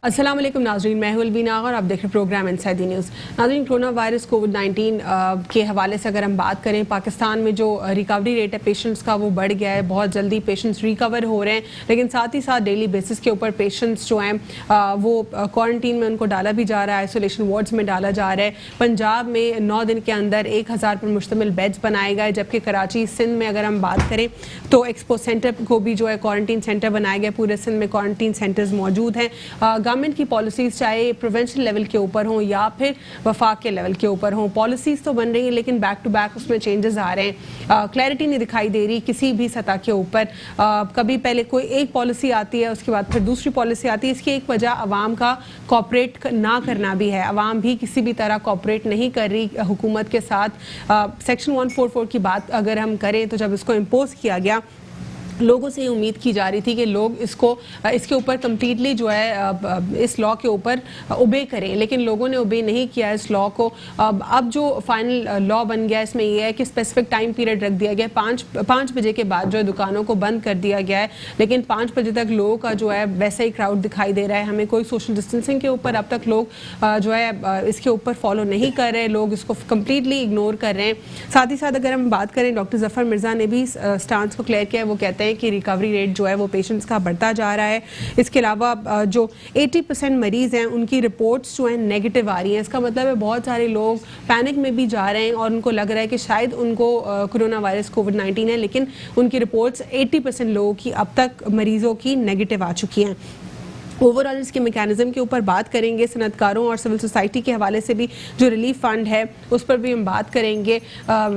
अस्सलाम वालेकुम नाज़रीन, मैं हूं अलवीना और आप देख रहे प्रोग्राम इनसाइड द न्यूज़। नाज़रीन, कोरोना वायरस कोविड-19 के हवाले से अगर हम बात करें, पाकिस्तान में जो रिकवरी रेट है पेशेंट्स का वो बढ़ गया है। बहुत जल्दी पेशेंट्स रिकवर हो रहे हैं, लेकिन साथ ही साथ डेली बेसिस के ऊपर पेशेंट्स जो हैं वो क्वारंटीन में उनको डाला भी जा रहा है, आइसोलेशन वार्ड्स में डाला जा रहा है। पंजाब में 9 दिन के अंदर 1000 पर मुश्तमिल बेड्स बनाए गए, जबकि कराची सिंध में अगर हम बात करें तो एक्सपो सेंटर को भी जो है क्वारंटीन सेंटर बनाया गया। पूरे सिंध में क्वारंटीन सेंटर्स मौजूद हैं। गवर्नमेंट की पॉलिसीज़ चाहे प्रोविंशियल लेवल के ऊपर हों या फिर वफाक के लेवल के ऊपर हों, पॉलिसीज़ तो बन रही हैं, लेकिन बैक टू बैक उसमें चेंजेस आ रहे हैं। क्लैरिटी नहीं दिखाई दे रही किसी भी सतह के ऊपर। कभी पहले कोई एक पॉलिसी आती है, उसके बाद फिर दूसरी पॉलिसी आती है। इसकी एक वजह आवाम का कॉपरेट ना करना भी है। आवाम भी किसी भी तरह कॉपरेट नहीं कर रही हुकूमत के साथ। सेक्शन 144 की बात अगर हम करें तो जब इसको इम्पोज किया गया, लोगों से ये उम्मीद की जा रही थी कि लोग इसके ऊपर कम्प्लीटली जो है इस लॉ के ऊपर ओबे करें, लेकिन लोगों ने ओबे नहीं किया इस लॉ को। अब जो फाइनल लॉ बन गया इसमें ये है कि स्पेसिफिक टाइम पीरियड रख दिया गया। 5 बजे के बाद जो है दुकानों को बंद कर दिया गया है, लेकिन 5 बजे तक लोगों का जो है वैसा ही क्राउड दिखाई दे रहा है। हमें कोई सोशल डिस्टेंसिंग के ऊपर अब तक लोग जो है इसके ऊपर फॉलो नहीं कर रहे, लोग इसको कम्प्लीटली इग्नोर कर रहे हैं। साथ ही साथ अगर हम बात करें, डॉक्टर जफर मिर्जा ने भी स्टांस को क्लियर किया है। वो कहते हैं कि रिकवरी रेट जो है वो पेशेंट्स का बढ़ता जा रहा है। इसके अलावा जो 80% मरीज हैं उनकी रिपोर्ट्स जो हैं नेगेटिव आ रही हैं। इसका मतलब है बहुत सारे लोग पैनिक में भी जा रहे हैं और उनको लग रहा है कि शायद उनको कोरोना वायरस कोविड-19 है, लेकिन उनकी रिपोर्ट्स 80% लोगों की अब तक मरीजों की नेगेटिव आ चुकी हैं। ओवरऑल इसके मैकेनिज्म के ऊपर बात करेंगे। सनतकारों और सिविल सोसाइटी के हवाले से भी जो रिलीफ फंड है उस पर भी हम बात करेंगे।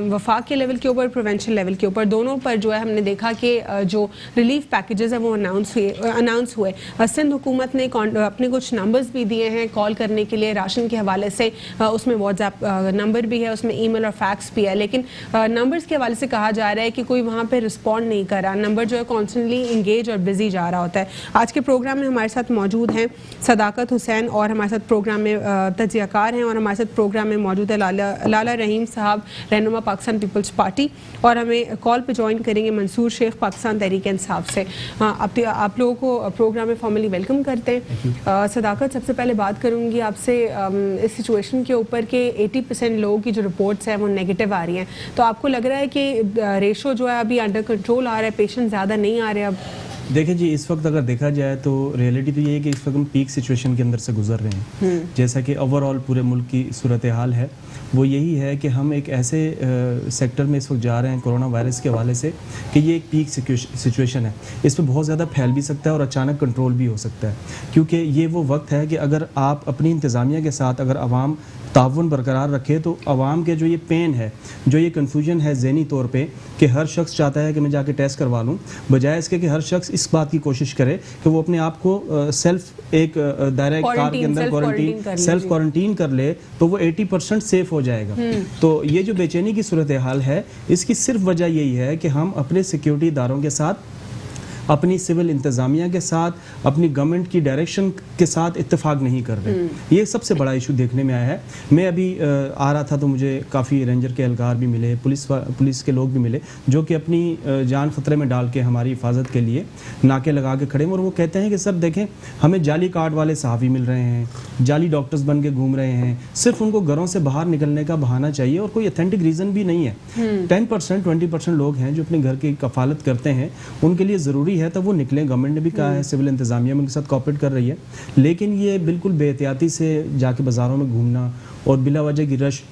वफाक के लेवल के ऊपर, प्रोवेंशन लेवल के ऊपर, दोनों पर जो है हमने देखा कि जो रिलीफ पैकेजेस हैं वो अनाउंस हुए। सिंध हुकूमत ने अपने कुछ नंबर्स भी दिए हैं कॉल करने के लिए राशन के हवाले से। उसमें व्हाट्सएप नंबर भी है, उसमें ईमेल और फैक्स भी है, लेकिन नंबर्स के हवाले से कहा जा रहा है कि कोई वहाँ पर रिस्पॉन्ड नहीं कर रहा। नंबर जो है कॉन्स्टेंटली इंगेज और बिजी जा रहा होता है। आज के प्रोग्राम में हमारे साथ मौजूद हैं सदाकत हुसैन और हमारे साथ प्रोग्राम में तजियाकार हैं, और हमारे साथ प्रोग्राम में मौजूद है लाला रहीम साहब, रहनुमा पाकिस्तान पीपल्स पार्टी, और हमें कॉल पे ज्वाइन करेंगे मंसूर शेख पाकिस्तान तहरीक इंसाफ से। आप लोगों को प्रोग्राम में फॉर्मली वेलकम करते हैं। सदाकत, सबसे पहले बात करूँगी आपसे इस सिचुएशन के ऊपर कि 80% लोगों की जो रिपोर्ट्स हैं वो नेगेटिव आ रही हैं, तो आपको लग रहा है कि रेशो जो है अभी अंडर कंट्रोल आ रहा है, पेशेंट ज़्यादा नहीं आ रहे? अब देखिए जी, इस वक्त अगर देखा जाए तो रियलिटी तो ये है कि इस वक्त हम पीक सिचुएशन के अंदर से गुजर रहे हैं। जैसा कि ओवरऑल पूरे मुल्क की सूरत हाल है वो यही है कि हम एक ऐसे सेक्टर में इस वक्त जा रहे हैं कोरोना वायरस के हवाले से कि ये एक पीक सिचुएशन है। इस पर बहुत ज़्यादा फैल भी सकता है और अचानक कंट्रोल भी हो सकता है, क्योंकि ये वो वक्त है कि अगर आप अपनी इंतज़ामिया के साथ अगर आवाम ताउन बरकरार रखे तो आवाम के जो ये पेन है, जो ये कन्फ्यूजन है ज़हनी तौर पे कि हर शख्स चाहता है कि मैं जाके टेस्ट करवा लूँ, बजाय इसके कि हर शख्स इस बात की कोशिश करे कि वो अपने आप को सेल्फ एक दायरा कार के अंदर सेल्फ क्वारंटीन कर ले, तो वो 80% सेफ हो जाएगा। तो ये जो बेचैनी की सूरत हाल है, इसकी सिर्फ वजह यही है कि हम अपने सिक्योरिटी इदारों के साथ, अपनी सिविल इंतज़ामिया के साथ, अपनी गवर्नमेंट की डायरेक्शन के साथ इत्तेफाक नहीं कर रहे। ये सबसे बड़ा इशू देखने में आया है। मैं अभी आ रहा था तो मुझे काफ़ी रेंजर के एहलकार भी मिले, पुलिस के लोग भी मिले, जो कि अपनी जान ख़तरे में डाल के हमारी हिफाजत के लिए नाके लगा के खड़े हैं, और वो कहते हैं कि सर देखें, हमें जाली कार्ड वाले सहाफ़ी मिल रहे हैं, जाली डॉक्टर्स बन के घूम रहे हैं, सिर्फ उनको घरों से बाहर निकलने का बहाना चाहिए और कोई ऑथेंटिक रीज़न भी नहीं है। 10% 20% लोग हैं जो अपने घर की कफालत करते हैं, उनके लिए ज़रूरी है तब वो निकलें। गवर्नमेंट ने भी कहा है, सिविल इंतज़ामिया में उनके साथ कॉपरेट कर रही है, लेकिन ये बिल्कुल बेहतियाती से जाके बाज़ारों में घूमना और बिला वजह की रश,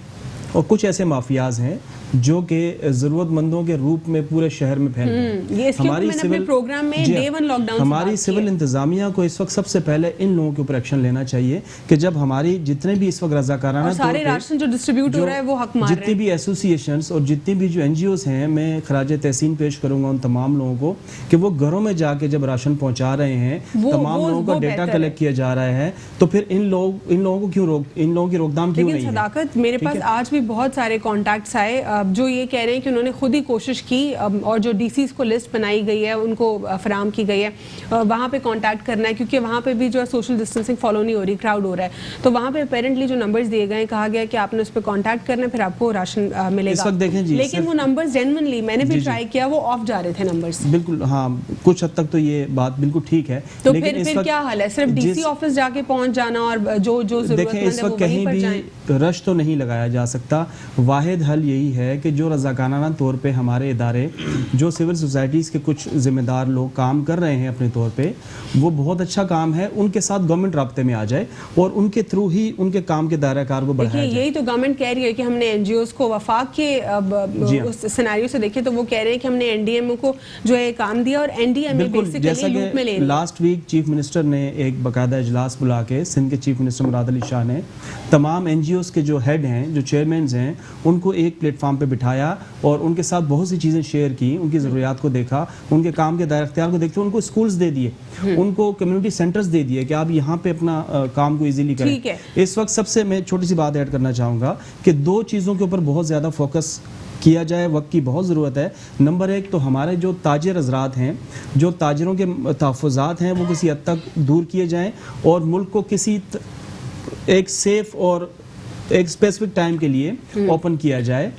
और कुछ ऐसे माफियाज हैं जो कि ज़रूरतमंदों के रूप में पूरे शहर में फैल गए। हमारी सिविल प्रोग्राम में डे वन लॉकडाउन, हमारी सिविल इंतजामिया को इस वक्त सबसे पहले इन लोगों के ऊपर एक्शन लेना चाहिए कि जब हमारी जितने भी इस वक्त रज़ाकाराना सारे राशन जो डिस्ट्रीब्यूट हो रहा है वो हक मार रहे हैं, जितनी भी एसोसिएशंस और जितनी भी जो NGOs हैं, मैं खराज तहसीन पेश करूंगा उन तमाम लोगों को कि वो घरों में जाके जब राशन पहुंचा रहे हैं, तमाम लोगों का डेटा कलेक्ट किया जा रहा है, तो फिर इन लोगों की रोकथाम क्यों नहीं है? सदाकत, मेरे पास आज भी भी बहुत सारे कॉन्टैक्ट्स आए जो ये कह रहे हैं कि उन्होंने खुद ही कोशिश की और जो डीसीज को लिस्ट बनाई गई है उनको फराहम की गई है वहाँ पे कांटेक्ट करना है, क्योंकि वहाँ पे भी जो है सोशल डिस्टेंसिंग फॉलो नहीं हो रही, क्राउड हो रहा है। तो वहाँ पे अपेरेंटली जो नंबर्स दिए गए, कहा गया कि आपने उस पर कांटेक्ट करना है, फिर आपको राशन मिलेगा। इस वक्त देखें जी, लेकिन वो नंबर्स जेन्युइनली मैंने भी ट्राई किया, वो ऑफ जा रहे थे नंबर्स। बिल्कुल, हाँ, कुछ हद तक तो ये बात बिल्कुल ठीक है। तो फिर क्या हाल है? सिर्फ डीसी ऑफिस जाके पहुंच जाना और जो जरूरतमंद है इस वक्त कहीं भी रश तो नहीं लगाया जा सकता। वाहिद हल यही है कि जो रज़ाकाराना तौर पे हमारे इदारे, जो सिविल सोसाइटीज़ के कुछ जिम्मेदार लोग काम कर रहे हैं अपने तौर पे, वो बहुत अच्छा काम है, उनके साथ गवर्नमेंट राब्ते में आ जाए और उनके थ्रू ही उनके काम के दायरा कार को बढ़ाया जाए। यही तो गवर्नमेंट कह रही है कि हमने एनजीओस को वफाक के उस सिनेरियो से देखें तो वो कह रहे हैं कि हमने एनडीएमओ को जो है काम दिया और एनडीएमए बेसिकली लूप में ले रही है। लास्ट वीक चीफ मिनिस्टर ने एक बाकायदा इजलास बुला के, सिंध के चीफ मिनिस्टर मुराद अली शाह ने तमाम एनजीओस के जो हेड हैं, जो चेयरमैन हैं, उनको एक प्लेटफॉर्म पे बिठाया और उनके साथ बहुत सी चीज़ें शेयर की, उनकी ज़रूरियात को देखा, उनके काम के दायरा इख्तियार को देखते, उनको स्कूल्स दे दिए, उनको कम्युनिटी सेंटर्स दे दिए कि आप यहाँ पे अपना काम को इजीली करें। इस वक्त सबसे मैं छोटी सी बात ऐड करना चाहूँगा कि दो चीज़ों के ऊपर बहुत ज़्यादा फोकस किया जाए, वक्त की बहुत ज़रूरत है। नंबर एक तो हमारे जो ताजिर हजरात हैं, जो ताजिरों के तहफ़्फ़ुज़ात हैं, वो किसी हद तक दूर किए जाएँ और मुल्क को किसी एक सेफ और एक स्पेसिफिक टाइम के लिए ओपन किया जाए।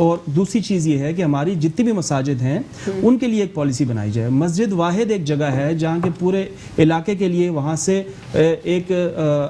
और दूसरी चीज़ ये है कि हमारी जितनी भी मसाजिद हैं उनके लिए एक पॉलिसी बनाई जाए। मस्जिद वाहिद एक जगह है जहाँ के पूरे इलाके के लिए वहाँ से एक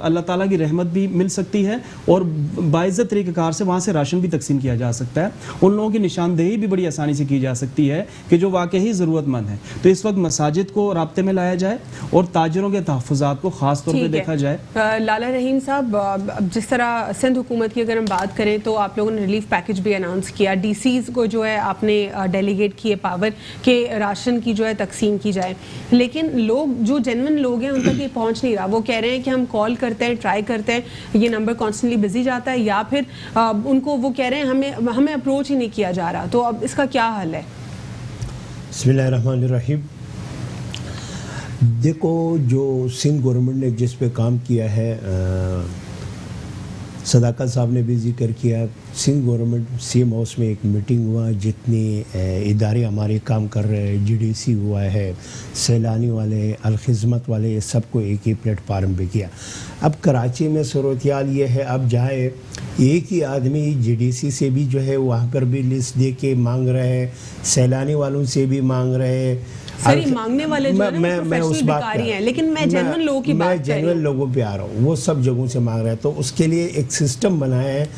अल्लाह ताला की रहमत भी मिल सकती है और बाइज़्ज़त तरीक़ेकार से वहाँ से राशन भी तकसीम किया जा सकता है। उन लोगों की निशानदेही भी बड़ी आसानी से की जा सकती है कि जो वाकई ज़रूरतमंद है। तो इस वक्त मसाजिद को राब्ते में लाया जाए और ताजिरों के तहफ़्फ़ुज़ात को ख़ास तौर पर देखा जाए। लाला रहीम साहब, जिस तरह सिंध हुकूमत की अगर हम बात करें तो आप लोगों ने रिलीफ पैकेज भी अनाउंस किया, डीसीज को जो है आपने डेलीगेट किए पावर के राशन की जो है तकसीम की जाए, लेकिन लोग जो जेन्युइन लोग हैं उन तक ये पहुंच नहीं रहा। वो कह रहे हैं कि हम कॉल करते हैं, ट्राई करते हैं, ये नंबर कॉन्स्टेंटली बिजी जाता है, या फिर उनको वो कह रहे हैं हमें अप्रोच ही नहीं किया जा रहा। तो अब इसका क्या हल है? बिस्मिल्लाहिर्रहमानिर्रहीम। देखो, जो सिंध गवर्नमेंट ने जिस पे काम किया है, सदाकत साहब ने भी जिक्र किया, सिंध गवर्नमेंट सीएम हाउस में एक मीटिंग हुआ, जितने इदारे हमारे काम कर रहे हैं, जीडीसी हुआ है, सैलानी वाले, अलखिदमत वाले, ये सबको एक ही प्लेटफार्म पे किया। अब कराची में सूरत-ए-हाल ये है, अब जाए एक ही आदमी जीडीसी से भी जो है वहाँ पर भी लिस्ट दे के मांग रहे हैं, सैलानी वालों से भी मांग रहे हैं। सर, मांगने वाले जो है मैं उस बात हैं, लेकिन मैं जेन्युइन लोगों की बात कर रही हूं। मैं जेन्युइन लोगों पे आ रहा हूँ, वो सब जगहों से मांग रहे हैं। तो उसके लिए एक सिस्टम बनाया है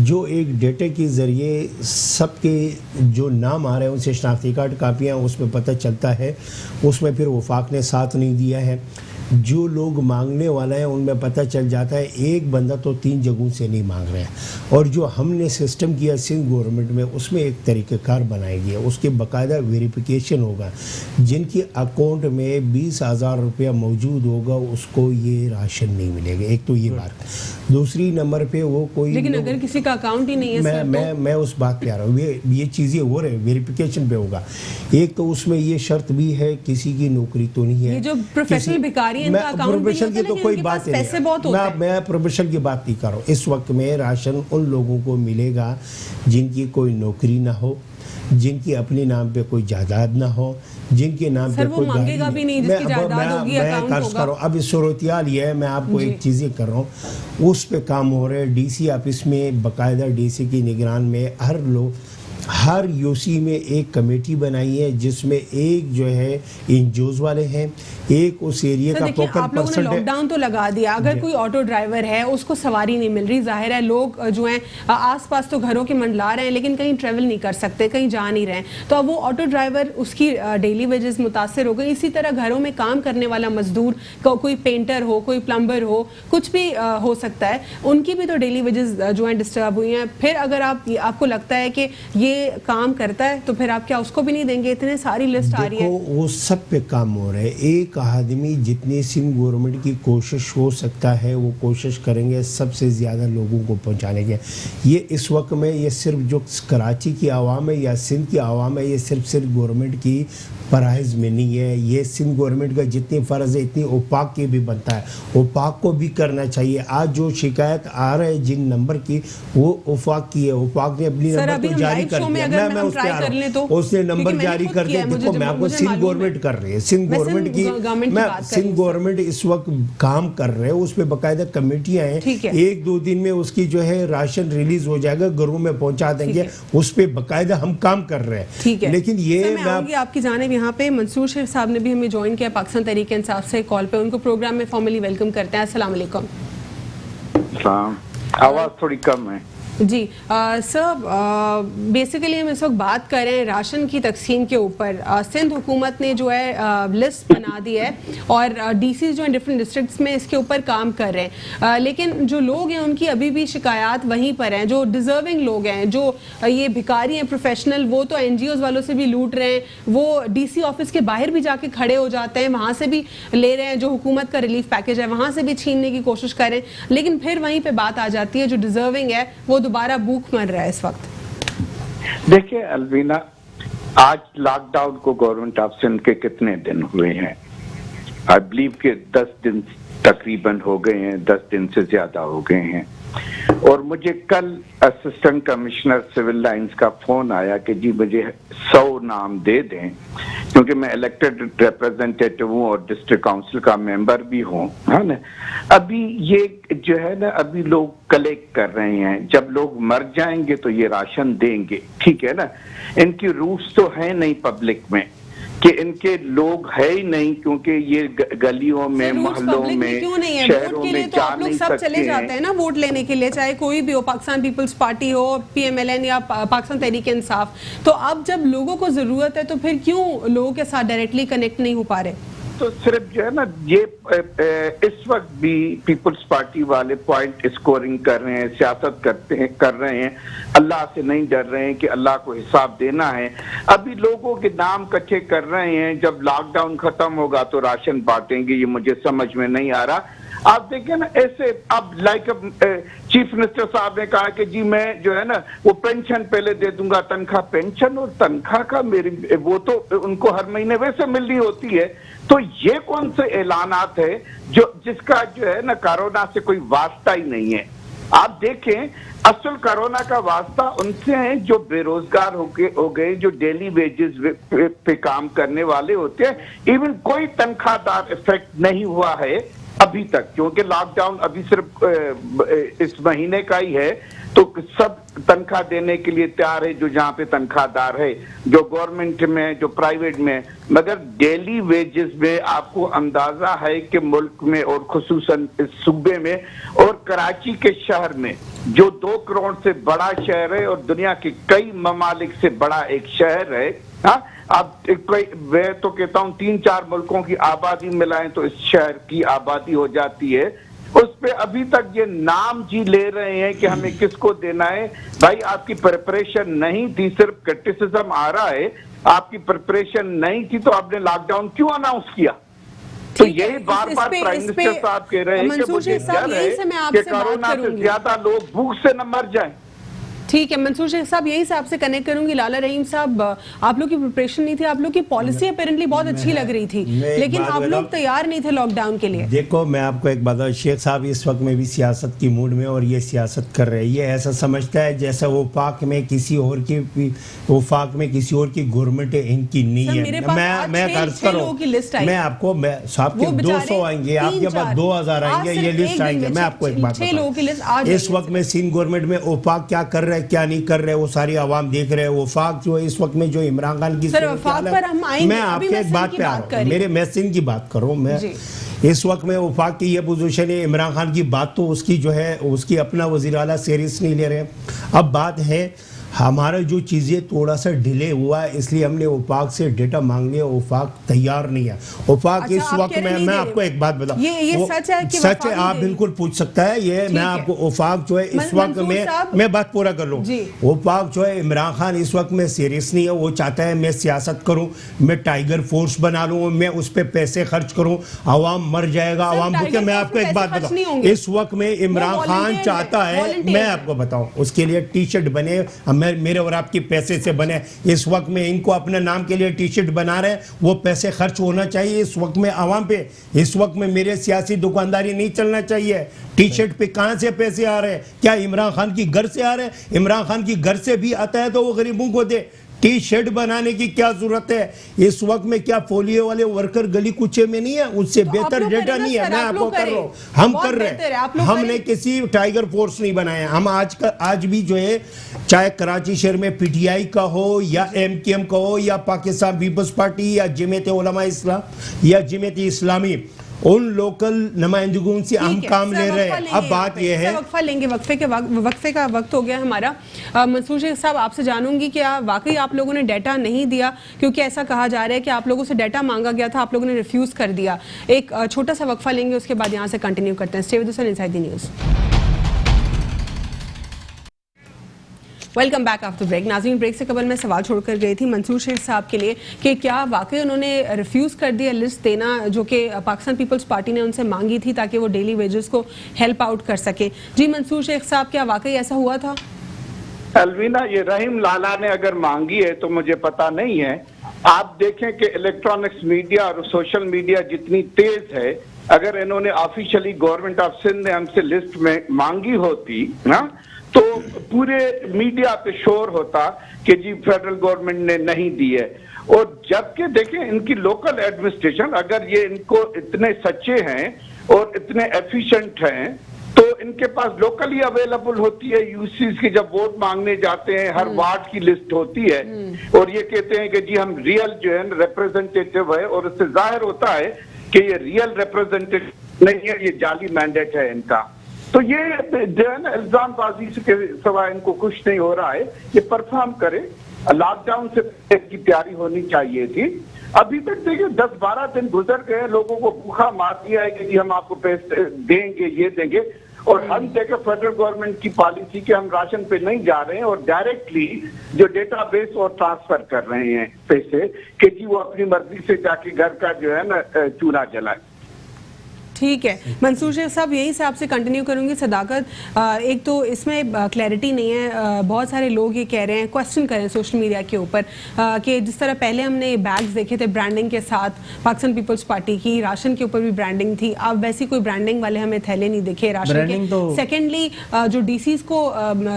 जो एक डेटे के ज़रिए सबके जो नाम आ रहे हैं उनसे शनाख्ती कार्ड कापियाँ उसमें पता चलता है। उसमें फिर वफाक ने साथ नहीं दिया है, जो लोग मांगने वाला है उनमें पता चल जाता है। एक बंदा तो 3 जगहों से नहीं मांग रहा है। और जो हमने सिस्टम किया सिंध गवर्नमेंट में, उसमें एक तरीक़ेकार बनाई गई है, उसके बाकायदा वेरिफिकेशन होगा। जिनकी अकाउंट में 20,000 रुपया मौजूद होगा उसको ये राशन नहीं मिलेगा। एक तो ये बात। दूसरी नंबर पे वो कोई, लेकिन अगर किसी का अकाउंट ही नहीं है मैं उस बात पे आ रहा हूँ। ये चीज़ें हो रहे, वेरिफिकेशन पे होगा। एक तो उसमें ये शर्त भी है किसी की नौकरी तो नहीं है। ये जो प्रोफेशनल भिखारी, प्रोफेशन की तो कोई बात नहीं, मैं प्रोफेशन की बात नहीं कर रहा हूँ। इस वक्त में राशन उन लोगों को मिलेगा जिनकी कोई नौकरी ना हो, जिनकी अपने नाम पे कोई जायदाद ना हो, जिनके नाम पे कोई मांगेगा भी नहीं, जिसकी जायदाद होगी, अकाउंट होगा। अब इस सूरत-ए-हाल ये है, मैं आपको एक चीज़ें कर रहा हूँ, उस पे काम हो रहे हैं। डीसी ऑफिस में बाकायदा डीसी की निगरान में हर यूसी में एक कमेटी बनाई है, जिसमें एक जो है एनजीओज वाले हैं, एक उस एरिया का टोकन आप लोगों ने लॉकडाउन तो लगा दिया, अगर कोई ऑटो ड्राइवर है उसको सवारी नहीं मिल रही, जाहिर है लोग जो हैं आसपास तो घरों के मंडला रहे हैं लेकिन कहीं ट्रेवल नहीं कर सकते, कहीं जा नहीं रहे, तो अब वो ऑटो ड्राइवर उसकी डेली वेजेस मुतासर हो गई। इसी तरह घरों में काम करने वाला मजदूर, कोई पेंटर हो, कोई प्लम्बर हो, कुछ भी हो सकता है, उनकी भी तो डेली वेजेस जो है डिस्टर्ब हुई हैं। फिर अगर आपको लगता है कि ये ये काम करता है तो फिर आप क्या उसको भी नहीं देंगे? इतने सारी लिस्ट आ रही है। देखो वो सब पे काम हो रहा है। एक आदमी जितनी सिंध गवर्नमेंट की कोशिश हो सकता है वो कोशिश करेंगे सबसे ज़्यादा लोगों को पहुंचाने के। ये इस वक्त में ये सिर्फ जो कराची की आवाम है या सिंध की आवाम है, ये सिर्फ गवर्नमेंट की पराइज में नहीं है। ये सिंध गवर्नमेंट का जितनी फ़र्ज़ है इतनी ओपाक की भी बनता है, ओपाक को भी करना चाहिए। आज जो शिकायत आ रहा है जिन नंबर की, वो ओपाक की है। ओपाक ने अपनी नंबर तो जारी कर दिया, मैं उस पे आ रहा हूं, उसने नंबर जारी कर दिया। देखो मैं आपको सिंध गवर्नमेंट कर रही है, सिंध गवर्नमेंट की मैं सिंध गवर्नमेंट इस वक्त काम कर रहे हैं, उस पर बाकायदा कमेटियां हैं। 1-2 दिन में उसकी जो है राशन रिलीज हो जाएगा, घरों में पहुंचा देंगे, उस पर बाकायदा हम काम कर रहे हैं। लेकिन ये मैं आपकी जानिब यहाँ पे मंसूर शेख साहब ने भी हमें ज्वाइन किया पाकिस्तान तहरीक इंसाफ से कॉल पे, उनको प्रोग्राम में फॉर्मली वेलकम करते हैं। अस्सलाम वालेकुम। आवाज थोड़ी कम है जी। सर बेसिकली हम इस वक्त बात कर रहे हैं राशन की तकसीम के ऊपर। सिंध हुकूमत ने जो है लिस्ट बना दी है और डीसी जो है डिफरेंट डिस्ट्रिक्ट्स में इसके ऊपर काम कर रहे हैं, लेकिन जो लोग हैं उनकी अभी भी शिकायत वहीं पर हैं। जो डिजर्विंग लोग हैं, जो ये भिखारी हैं प्रोफेशनल, वो तो NGOs वालों से भी लूट रहे हैं, वो DC ऑफिस के बाहर भी जाके खड़े हो जाते हैं, वहाँ से भी ले रहे हैं। जो हुकूमत का रिलीफ पैकेज है वहाँ से भी छीनने की कोशिश कर रहे हैं, लेकिन फिर वहीं पर बात आ जाती है जो डिजर्विंग है वो दोबारा भूख मर रहा है इस वक्त। देखिए अलवीना, आज लॉकडाउन को गवर्नमेंट ऑफ सिंध के कितने दिन हुए हैं? आई बिलीव के 10 दिन तकरीबन हो गए हैं, 10 दिन से ज्यादा हो गए हैं। और मुझे कल असिस्टेंट कमिश्नर सिविल लाइंस का फोन आया कि जी मुझे 100 नाम दे दें, क्योंकि मैं इलेक्टेड रिप्रेजेंटेटिव हूँ और डिस्ट्रिक्ट काउंसिल का मेंबर भी हूँ, है ना। अभी ये जो है ना, अभी लोग कलेक्ट कर रहे हैं, जब लोग मर जाएंगे तो ये राशन देंगे, ठीक है ना। इनकी रूट्स तो है नहीं पब्लिक में कि इनके लोग है ही नहीं, क्योंकि ये गलियों में, मोहल्लों में, शहरों में जा नहीं सकते। चले जाते हैं ना वोट लेने के लिए, चाहे कोई भी हो, पाकिस्तान पीपल्स पार्टी हो, PMLN या पाकिस्तान तहरीक इंसाफ। तो अब जब लोगों को जरूरत है तो फिर क्यों लोगों के साथ डायरेक्टली कनेक्ट नहीं हो पा रहे? तो सिर्फ जो है ना, ये इस वक्त भी पीपल्स पार्टी वाले पॉइंट स्कोरिंग कर रहे हैं, सियासत कर रहे हैं, अल्लाह से नहीं डर रहे हैं कि अल्लाह को हिसाब देना है। अभी लोगों के नाम कच्चे कर रहे हैं, जब लॉकडाउन खत्म होगा तो राशन बांटेंगे, ये मुझे समझ में नहीं आ रहा। आप देखिए ना, ऐसे अब लाइक चीफ मिनिस्टर साहब ने कहा कि जी मैं जो है ना वो पेंशन पहले दे दूंगा, तनख्वाह, पेंशन और तनख्वाह का मेरी वो तो उनको हर महीने वैसे मिलनी होती है। तो ये कौन से ऐलानात है जो जिसका जो है ना कोरोना से कोई वास्ता ही नहीं है? आप देखें, असल कोरोना का वास्ता उनसे है जो बेरोजगार हो गए, जो डेली वेजेस पे काम करने वाले होते हैं। इवन कोई तनख्वाहदार इफेक्ट नहीं हुआ है अभी तक, क्योंकि लॉकडाउन अभी सिर्फ इस महीने का ही है। तो सब तनख्वाह देने के लिए तैयार है, जो जहाँ पे तनख्वाहदार है, जो गवर्नमेंट में, जो प्राइवेट में। मगर डेली वेजेस में आपको अंदाजा है कि मुल्क में और खुसूसन इस सूबे में और कराची के शहर में, जो 2 करोड़ से बड़ा शहर है और दुनिया के कई ममालिक से बड़ा एक शहर है, हाँ, अब मैं तो कहता हूँ 3-4 मुल्कों की आबादी मिलाएं तो इस शहर की आबादी हो जाती है। उस पे अभी तक ये नाम जी ले रहे हैं कि हमें किसको देना है। भाई आपकी प्रिपरेशन नहीं थी, सिर्फ क्रिटिसिज्म आ रहा है। आपकी प्रिपरेशन नहीं थी तो आपने लॉकडाउन क्यों अनाउंस किया? तो यही बार बार प्राइम मिनिस्टर साहब कह रहे हैं कि मुझे डर है कि कोरोना से ज्यादा लोग भूख से न मर जाएं। ठीक है मंसूर शेख साहब, यही से आपसे कनेक्ट करूंगी। लाला रहीम साहब, आप लोग की प्रिपरेशन नहीं थी, आप लोग की पॉलिसी अपेरेंटली बहुत अच्छी लग रही थी, लेकिन आप लोग तैयार नहीं थे लॉकडाउन के लिए। देखो मैं आपको एक बात, शेख साहब इस वक्त में भी सियासत की मूड में और ये सियासत कर रहे हैं। ये ऐसा समझता है जैसा वफाक में किसी और की गवर्नमेंट इनकी नहीं है। मैं अर्ज करूं, मैं आपको साहब के 200 आएंगे, आपके पास 2000 आएंगे, ये लिस्ट आएंगे। मैं आपको एक बात बताऊं, इस वक्त में सिंध गवर्नमेंट में वफाक क्या कर रहे हैं, क्या नहीं कर रहे, वो सारी आवाम देख रहे हैं। वफाक जो है इस वक्त में जो इमरान खान की, मैं आपके एक बात पे आ रहा हूँ, मैं सिंध की बात कर रहा हूँ। मैं इस वक्त में वफाक की ये पोजीशन है, इमरान खान की बात तो उसकी जो है उसकी अपना वज़ीर आला सीरियस नहीं ले रहे। अब बात है हमारा जो चीज़ें थोड़ा सा डिले हुआ है, इसलिए हमने वफाक से डेटा मांग लिया। वफाक तैयार नहीं है। वफाक अच्छा, इस आप वक्त कह रहे में, नहीं मैं दे आपको रहे। एक बात बताऊं, ये वो सच है कि सच वफाक है, नहीं आप दे बिल्कुल पूछ सकता है। ये ठीक मैं है। आपको वफाक जो है इस वक्त मंसूर में, साहब- मैं बात पूरा कर लूं। जी। वफाक जो है, इमरान खान इस वक्त में सीरियस नहीं है। वो चाहता है मैं सियासत करूं, मैं टाइगर फोर्स बना लूं, मैं उस पर पैसे खर्च करूं, आवाम मर जाएगा, सर, आवाम भूखे। टाइगर मैं फोर्स आपको में एक बात पैसे खर्च नहीं होंगे। बताऊं, इस वक्त में इमरान वो खान volunteer चाहता है, है, volunteer मैं है। आपको बताऊं, उसके लिए टी शर्ट बने, मेरे और आपके पैसे से बने। इस वक्त में इनको अपने नाम के लिए टी शर्ट बना रहे हैं, वो पैसे खर्च होना चाहिए इस वक्त में आवाम पे। इस वक्त में मेरे सियासी दुकानदारी नहीं चलना चाहिए। टी शर्ट पे कहां से पैसे आ रहे हैं? क्या इमरान खान की घर से आ रहे हैं? इमरान खान की घर से भी आता है तो वो गरीबों को दे। टी शर्ट बनाने की क्या जरूरत है इस वक्त में? क्या पोलियो वाले वर्कर गली कुचे में नहीं है? उससे तो बेहतर आप लोग डेटा करें ना नहीं है। सर, मैं आप आपको लोग कर करें। रहा हूं, हम बहुत कर रहे बेहतर है, आप हैं। लोग हमने करें। किसी टाइगर फोर्स नहीं बनाया। हम आज भी जो है, चाहे कराची शहर में पीटीआई का हो या एमकेएम का हो या पाकिस्तान पीपल्स पार्टी या जमीयत उलमा इस्लाम या जमीयत इस्लामी, उन लोकल नुमाइंदगों से हम ठीक है, काम सर, ले रहे वक्फा हैं। लेंगे अब यहाँ बात पे। यह है, सर, वक्फा लेंगे, वक्फे का वक्त हो गया हमारा। मंसूर शेख साहब, आपसे जानूंगी कि वाकई आप लोगों ने डाटा नहीं दिया, क्योंकि ऐसा कहा जा रहा है कि आप लोगों से डाटा मांगा गया था, आप लोगों ने रिफ्यूज कर दिया। एक छोटा सा वक्फा लेंगे, उसके बाद यहाँ से कंटिन्यू करते हैं। Stay with us on inside the news. Welcome back after break. नाज़रीन, ब्रेक से कबल मैं सवाल छोड़कर गई थी मंसूर शेख साहब के लिए कि क्या वाकई उन्होंने रिफ्यूज़ कर दिया लिस्ट देना जो कि पाकिस्तान पीपल्स पार्टी ने उनसे मांगी थी ताकि वो डेली वेजेस को हेल्प आउट कर सके। जी मंसूर शेख साहब, क्या वाकई ऐसा हुआ था? अलवीना, ये रहीम लाला ने अगर मांगी है तो मुझे पता नहीं है। आप देखें कि इलेक्ट्रॉनिक्स मीडिया और सोशल मीडिया जितनी तेज है, अगर इन्होंने ऑफिशियली गवर्नमेंट ऑफ सिंध ने हमसे लिस्ट में मांगी होती ना, तो पूरे मीडिया पे शोर होता कि जी फेडरल गवर्नमेंट ने नहीं दी है। और जबकि देखें, इनकी लोकल एडमिनिस्ट्रेशन, अगर ये इनको इतने सच्चे हैं और इतने एफिशिएंट हैं, तो इनके पास लोकली अवेलेबल होती है। यूसीस की जब वोट मांगने जाते हैं, हर वार्ड की लिस्ट होती है और ये कहते हैं कि जी हम रियल जो है रिप्रेजेंटेटिव है, और उससे जाहिर होता है कि ये रियल रिप्रेजेंटेटिव नहीं है, ये जाली मैंडेट है इनका। तो ये जो है ना, इल्जामबाजी के सिवाय इनको कुछ नहीं हो रहा है। ये परफॉर्म करे। लॉकडाउन से की तैयारी होनी चाहिए थी। अभी तक देखिए 10-12 दिन गुजर गए, लोगों को भूखा मार दिया है कि जी हम आपको पैसे देंगे, ये देंगे। और हम देखें फेडरल गवर्नमेंट की पॉलिसी के हम राशन पे नहीं जा रहे हैं और डायरेक्टली जो डेटाबेस और ट्रांसफर कर रहे हैं पैसे कि जी वो अपनी मर्जी से जाके घर का जो है ना चूल्हा जलाए। ठीक है मंसूर शेख साहब, यहीं से आपसे कंटिन्यू करूंगी। सदाकत, एक तो इसमें क्लैरिटी नहीं है। बहुत सारे लोग ये कह रहे हैं, क्वेश्चन कर रहे हैं सोशल मीडिया के ऊपर कि जिस तरह पहले हमने बैग्स देखे थे ब्रांडिंग के साथ, पाकिस्तान पीपल्स पार्टी की राशन के ऊपर भी ब्रांडिंग थी, अब वैसी कोई ब्रांडिंग वाले हमें थैले नहीं दिखे राशन के। सेकेंडली जो डीसीज को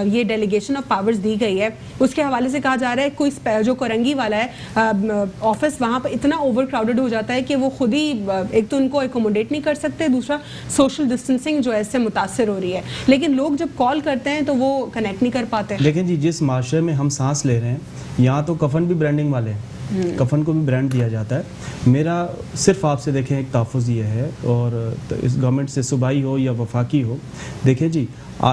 ये डेलीगेशन ऑफ पावर्स दी गई है, उसके हवाले से कहा जा रहा है कोई जो कोरंगी वाला है ऑफिस, वहाँ पर इतना ओवर क्राउडेड हो जाता है कि वो खुद ही एक तो उनको एकोमोडेट नहीं कर सकते, दूसरा सोशल डिस्टेंसिंग जो है इससे मुतासर हो रही है। लेकिन लोग जब कॉल करते हैं तो वो कनेक्ट नहीं कर पाते। लेकिन जी, जिस माशरे में हम सांस ले रहे हैं, यहाँ तो कफन भी ब्रांडिंग वाले हैं, कफन को भी ब्रांड दिया जाता है। मेरा सिर्फ आपसे देखें एक तहफ़्फ़ुज़ ये है, और तो इस गवर्नमेंट से सूबाई हो या वफाकी हो, देखें जी,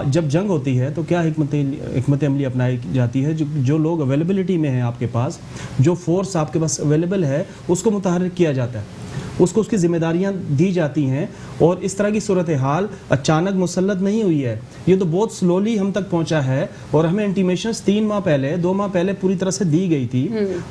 जब जंग होती है तो क्या हिकमत अमली अपनाई जाती है, जो लोग अवेलेबिलिटी में हैं आपके पास, जो फोर्स आपके पास अवेलेबल है, उसको मुतहर्रिक किया जाता है, उसको उसकी जिम्मेदारियां दी जाती हैं। और इस तरह की सूरत हाल अचानक मुसल्लत नहीं हुई है, ये तो बहुत स्लोली हम तक पहुंचा है। और हमें इंटीमेशंस 3 माह पहले, 2 माह पहले पूरी तरह से दी गई थी,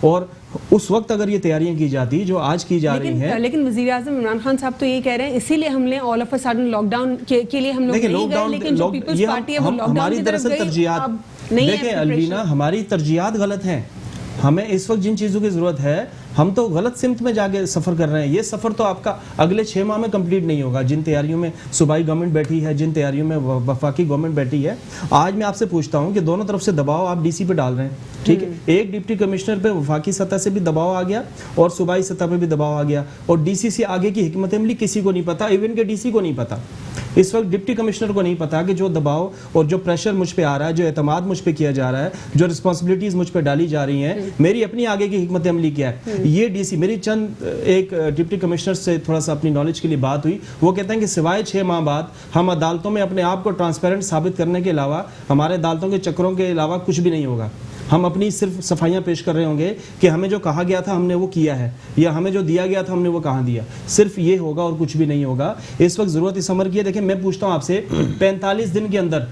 और उस वक्त अगर ये तैयारियां की जाती जो आज की जा रही हैं। लेकिन वज़ीर आज़म इमरान खान साहब तो ये कह रहे हैं इसीलिए हमने all of a sudden lockdown के लिए हम लोग नहीं गए, लेकिन जो पीपल्स पार्टी है वो लॉकडाउन की तरफ गई। तरजीहात देखें अलवीना, हमारी तरजीहात गलत हैं। हमें इस वक्त जिन चीज़ों की ज़रूरत है, हम तो गलत सिमत में जाके सफ़र कर रहे हैं। ये सफ़र तो आपका अगले 6 माह में कंप्लीट नहीं होगा। जिन तैयारियों में सूबाई गवर्नमेंट बैठी है, जिन तैयारियों में वफाकी गवर्नमेंट बैठी है, आज मैं आपसे पूछता हूँ कि दोनों तरफ से दबाव आप डीसी पे डाल रहे हैं, ठीक है। एक डिप्टी कमिश्नर पे वफाकी सतह से भी दबाव आ गया और सूबाई सतह पे भी दबाव आ गया, और डीसी से आगे की हिकमत अमली किसी को नहीं पता, इवन के डीसी को नहीं पता। इस वक्त डिप्टी कमिश्नर को नहीं पता कि जो दबाव और जो प्रेशर मुझ पे आ रहा है, जो एतमाद मुझ पे किया जा रहा है, जो रिस्पॉन्सिबिलिटीज मुझ पे डाली जा रही हैं, मेरी अपनी आगे की हिकमत अमली क्या है। ये डीसी मेरी चंद एक डिप्टी कमिश्नर से थोड़ा सा अपनी नॉलेज के लिए बात हुई, वो कहते हैं कि सिवाय 6 माह बाद हम अदालतों में अपने आप को ट्रांसपेरेंट साबित करने के अलावा, हमारे अदालतों के चक्रों के अलावा कुछ भी नहीं होगा। हम अपनी सिर्फ सफाइयां पेश कर रहे होंगे कि हमें जो कहा गया था हमने वो किया है, या हमें जो दिया गया था हमने वो कहाँ दिया, सिर्फ ये होगा और कुछ भी नहीं होगा। इस वक्त जरूरत इस अमर की है। देखिए मैं पूछता हूँ आपसे, 45 दिन के अंदर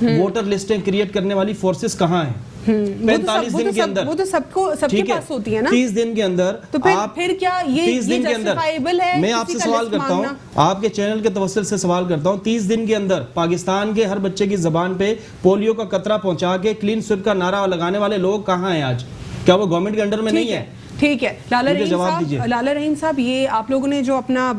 वोटर लिस्टें क्रिएट करने वाली फोर्सेस कहाँ हैं? 45 दिन के अंदर, वो तो सबके पास होती है ना। 30 दिन के अंदर तो फिर क्या ये 30 दिन के अंदर है? मैं आपसे सवाल करता हूँ, आपके चैनल के तवस्सुल से सवाल करता हूँ, 30 दिन के अंदर पाकिस्तान के हर बच्चे की जबान पे पोलियो का कतरा पहुंचा के क्लीन स्वीप का नारा लगाने वाले लोग कहाँ हैं आज? क्या वो गवर्नमेंट के अंडर में नहीं है? ठीक है लाला रहीम साहब, ये आप लोगों ने जो अपना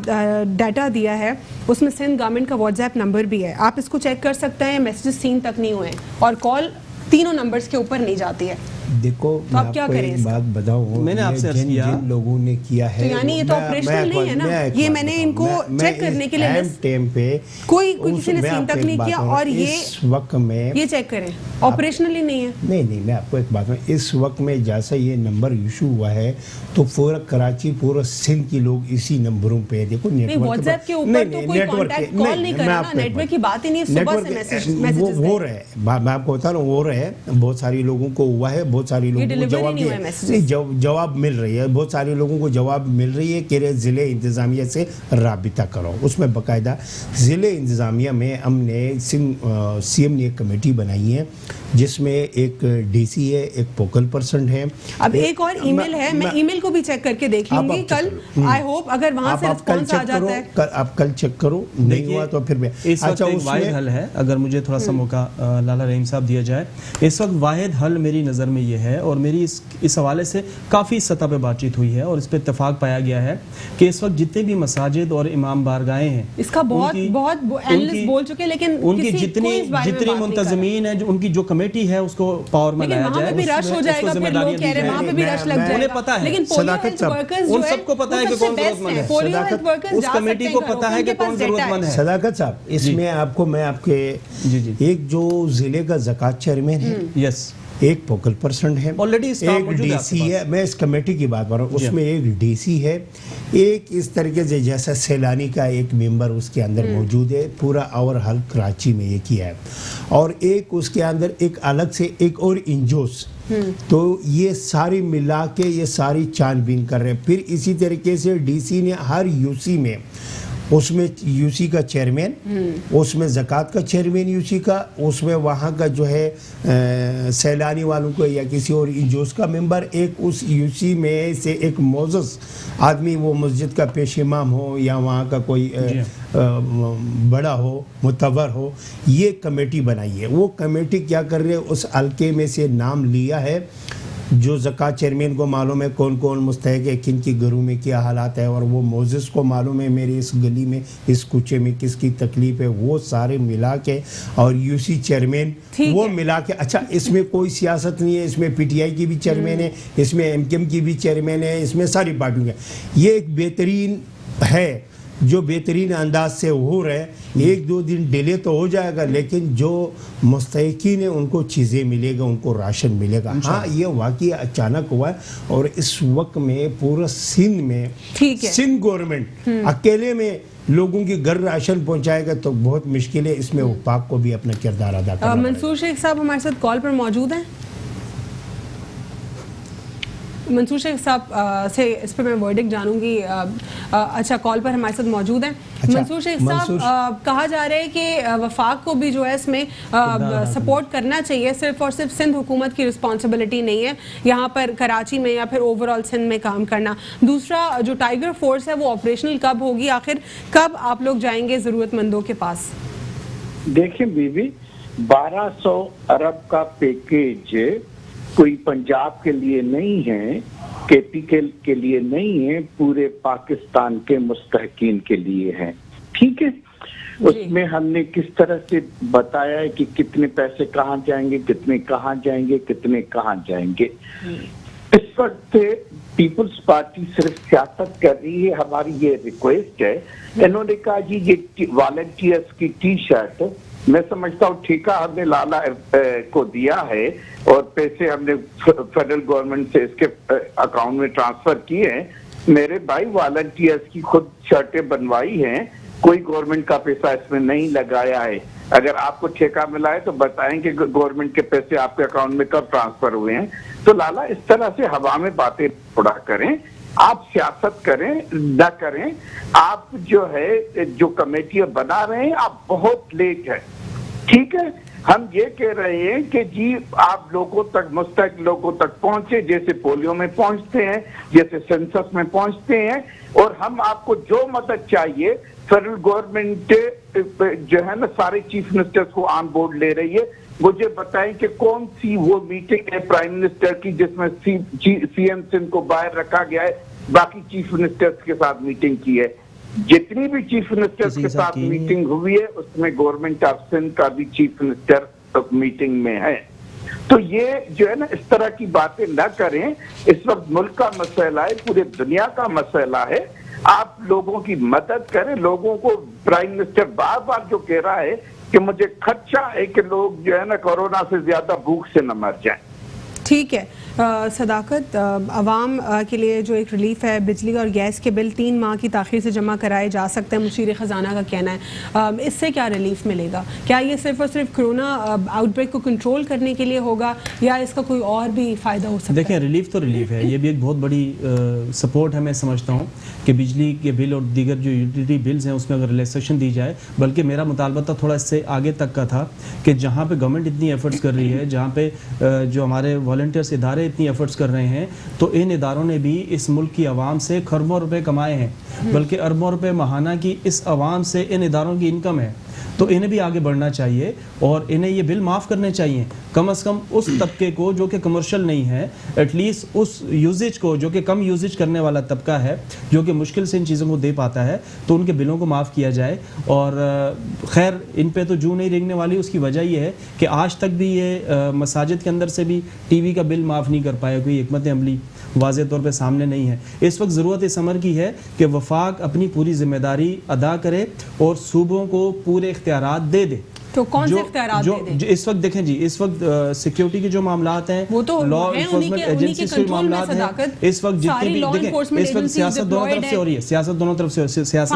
डाटा दिया है उसमें सिंध गवर्नमेंट का व्हाट्सएप नंबर भी है, आप इसको चेक कर सकते हैं। मैसेजेस सीन तक नहीं हुए और कॉल तीनों नंबर्स के ऊपर नहीं जाती है। देखो तो आप क्या करें? एक बात बताऊं, मैंने आपसे अर्ज किया, जिन लोगों ने किया है तो यानी ये तो ऑपरेशनल नहीं है ना, ये मैंने इनको चेक करने के लिए टाइम पे कोई किसी ने सीन तक नहीं किया और ये इस वक्त में ये चेक करें ऑपरेशनल ही नहीं है। नहीं मैं आपको एक बात में, इस वक्त में जैसा ये नंबर इशू हुआ है तो पूरा कराची, पूरा सिंध के लोग इसी नंबरों पे देखो नेटवर्क व्हाट्सएप के ऊपर तो कोई कांटेक्ट कॉल नहीं कर रहा ना, नेटवर्क की बात ही नहीं है। सुबह से मैसेजेस हो रहे हैं, मैं आपको बता रहा हूँ हो रहे हैं, बहुत सारे लोगों को हुआ है, बहुत सारे लोगों को जवाब मिल रही है, बहुत सारे लोगों को जवाब मिल रही है कि ज़िले इंतज़ामिया से राबिता करो। उसमें बाकायदा ज़िले इंतज़ामिया में हमने सीएम ने एक कमेटी बनाई है जिसमें एक डीसी है, एक फोकल पर्सन है। अब एक और ईमेल है, मैं ईमेल को भी चेक करके देख लूंगी कल, आई होप अगर वहां से रिस्पांस आ जाता है। आप कल चेक करो, नहीं हुआ तो फिर मैं अच्छा वाहिद हल है, अगर मुझे थोड़ा सा मौका लाला रहीम साहब दिया जाए, इस वक्त वाहिद हल मेरी नज़र में ये है और मेरी इस हवाले से काफ़ी सतह पे बातचीत हुई है और इस पर इत्तेफाक पाया गया है कि इस वक्त जितने भी मसाजिद और इमाम बारगाहें हैं, इसका बहुत एनालिस्ट बोल चुके हैं, लेकिन उनकी जितनी मुंतजमीन है, उनकी जो कमेटी है उसको पावर में लाया जाए। भी रश हो जाएगा, फिर लोग कह रहे हैं वहां पे भी रश लग जाएगा, उन्हें पता है, लेकिन सदाकत साहब उन सबको पता है कि कौन जरूरतमंद है, उस कमेटी को पता है कि कौन जरूरतमंद है। सदाकत साहब, इसमें आपको मैं आपके एक जो जिले का ज़कात चेयरमैन है, यस, एक फोकल पर्सन है, ऑलरेडी एक डीसी है, मैं इस कमेटी की बात कर रहा हूँ, उसमें एक डीसी है, एक इस तरीके से जैसा सैलानी का एक मेंबर उसके अंदर मौजूद है, पूरा और हल कराची में ये किया है, और एक उसके अंदर एक अलग से एक और इंजोस, तो ये सारी मिला के ये सारी छानबीन कर रहे हैं। फिर इसी तरीके से डीसी ने हर यूसी में, उसमें यूसी का चेयरमैन, उसमें ज़कात का चेयरमैन यूसी का, उसमें वहाँ का जो है सैलानी वालों को या किसी और इंजोस का मेंबर, एक उस यूसी में से एक मोजस आदमी, वो मस्जिद का पेश इमाम हो या वहाँ का कोई बड़ा हो, मुतवर हो, ये कमेटी बनाई है। वो कमेटी क्या कर रही है, उस हल्के में से नाम लिया है, जो ज़कात चेयरमैन को मालूम है कौन कौन मुस्तहिक है, किन की घरों में क्या हालात है, और वो मोजिस को मालूम है मेरी इस गली में, इस कुचे में किसकी तकलीफ है, वो सारे मिला के, और यूसी चेयरमैन वो मिला के। अच्छा, इसमें कोई सियासत नहीं है, इसमें पीटीआई की भी चेयरमैन है, इसमें एमकेएम की भी चेयरमैन है, इसमें सारी पार्टियों के। ये एक बेहतरीन है जो बेहतरीन अंदाज से हो रहे हैं। 1-2 दिन डिले तो हो जाएगा, लेकिन जो मुस्तहिकीन है उनको चीज़ें मिलेगा, उनको राशन मिलेगा। हाँ, ये वाकई अचानक हुआ है और इस वक्त में पूरा सिंध में सिंध गवर्नमेंट अकेले में लोगों की घर राशन पहुंचाएगा तो बहुत मुश्किल है। इसमें वफाक को भी अपना किरदार अदा करना। मंसूर शेख साहब हमारे साथ कॉल पर मौजूद हैं। मंसूर शेख साहब से इस पर मैं वर्डिक्ट जानूंगी। अच्छा, कॉल पर हमारे साथ मौजूद हैं। अच्छा, मंसूर शेख साहब, कहा जा रहा है कि वफाक को भी जो है इसमें सपोर्ट करना चाहिए, सिर्फ और सिर्फ सिंध हुकूमत की रिस्पॉन्सिबिलिटी नहीं है यहाँ पर कराची में या फिर ओवरऑल सिंध में काम करना। दूसरा, जो टाइगर फोर्स है वो ऑपरेशनल कब होगी, आखिर कब आप लोग जाएंगे ज़रूरतमंदों के पास? देखिए बीबी, 1200 अरब का पैकेज कोई पंजाब के लिए नहीं है, केपी के लिए नहीं है, पूरे पाकिस्तान के मुस्तहकीन के लिए है। ठीक है, उसमें हमने किस तरह से बताया है कि कितने पैसे कहाँ जाएंगे, कितने कहाँ जाएंगे, कितने कहाँ जाएंगे। इस वक्त पीपुल्स पार्टी सिर्फ सियासत कर रही है, हमारी ये रिक्वेस्ट है। इन्होंने कहा जी ये वॉलंटियर्स की टी शर्ट, मैं समझता हूँ ठेका हमने लाला को दिया है और पैसे हमने फेडरल गवर्नमेंट से इसके अकाउंट में ट्रांसफर किए हैं। मेरे भाई वॉलंटियर्स की खुद शर्टें बनवाई हैं, कोई गवर्नमेंट का पैसा इसमें नहीं लगाया है। अगर आपको ठेका मिला है तो बताएं कि गवर्नमेंट के पैसे आपके अकाउंट में कब ट्रांसफर हुए हैं। तो लाला इस तरह से हवा में बातें थोड़ा करें, आप सियासत करें न करें। आप जो है जो कमेटियां बना रहे हैं आप बहुत लेट है, ठीक है। हम ये कह रहे हैं कि जी आप लोगों तक, मुस्तक लोगों तक पहुंचे, जैसे पोलियो में पहुंचते हैं, जैसे सेंसस में पहुंचते हैं, और हम आपको जो मदद चाहिए फेडरल गवर्नमेंट जो है ना सारे चीफ मिनिस्टर्स को ऑन बोर्ड ले रही है। मुझे बताएं कि कौन सी वो मीटिंग है प्राइम मिनिस्टर की जिसमें सीएम सिंध को बाहर रखा गया है, बाकी चीफ मिनिस्टर्स के साथ मीटिंग की है। जितनी भी चीफ मिनिस्टर्स के साथ मीटिंग हुई है उसमें गवर्नमेंट ऑफ सिंध का भी चीफ मिनिस्टर मीटिंग में है। तो ये जो है ना इस तरह की बातें न करें। इस वक्त मुल्क का मसला है, पूरे दुनिया का मसला है। आप लोगों की मदद करें। लोगों को प्राइम मिनिस्टर बार बार जो कह रहा है कि मुझे खदशा है कि लोग जो है ना कोरोना से ज्यादा भूख से न मर जाएं। ठीक है सदाकत, आवाम के लिए जो एक रिलीफ है, बिजली और गैस के बिल 3 माह की ताख़ीर से जमा कराए जा सकते हैं, मुशीर ख़जाना का कहना है। इससे क्या रिलीफ मिलेगा? क्या ये सिर्फ और सिर्फ कोरोना आउटब्रेक को कंट्रोल करने के लिए होगा या इसका कोई और भी फ़ायदा हो सकता है? देखिए रिलीफ तो रिलीफ है, ये भी एक बहुत बड़ी सपोर्ट है। मैं समझता हूँ कि बिजली के बिल और दीगर जो यूटिलिटी बिल्स हैं उसमें अगर रिलैक्सेशन दी जाए, बल्कि मेरा मुतालबा तो थोड़ा इससे आगे तक का था कि जहाँ पे गवर्नमेंट इतनी एफर्ट्स कर रही है, जहाँ पे जो हमारे वॉलंटियर्स इदारे इतनी एफर्ट्स कर रहे हैं, तो इन इदारों ने भी इस मुल्क की आवाम से खरबों रुपए कमाए हैं, बल्कि अरबों रुपए माहाना की इस आवाम से इन इदारों की इनकम है। तो इन्हें भी आगे बढ़ना चाहिए और इन्हें ये बिल माफ़ करने चाहिए, कम से कम उस तबके को जो कि कमर्शियल नहीं है, एटलीस्ट उस यूजेज को जो कि कम यूजेज करने वाला तबका है, जो कि मुश्किल से इन चीज़ों को दे पाता है, तो उनके बिलों को माफ़ किया जाए। और खैर इन पे तो जू नहीं रेंगने वाली। उसकी वजह ये है कि आज तक भी ये मसाजिद के अंदर से भी टीवी का बिल माफ़ नहीं कर पाया, कोई हिकमत अमली वाज़े तौर पे सामने नहीं है। इस वक्त ज़रूरत इस अमर की है कि वफाक अपनी पूरी जिम्मेदारी अदा करे और सूबों को पूरे इख्तियारात दे दे। तो कौन से इख्तियारात दे दे? इस वक्त देखें जी, इस वक्त सिक्योरिटी के जो मामलात हैं, वो तो लॉ है, इन्फोर्समेंट एजेंसी के मामलात हैं, इस वक्त जितनी भी देखें, इस वक्त सियासत दोनों तरफ से हो रही है, सियासत दोनों तरफ से, सियासत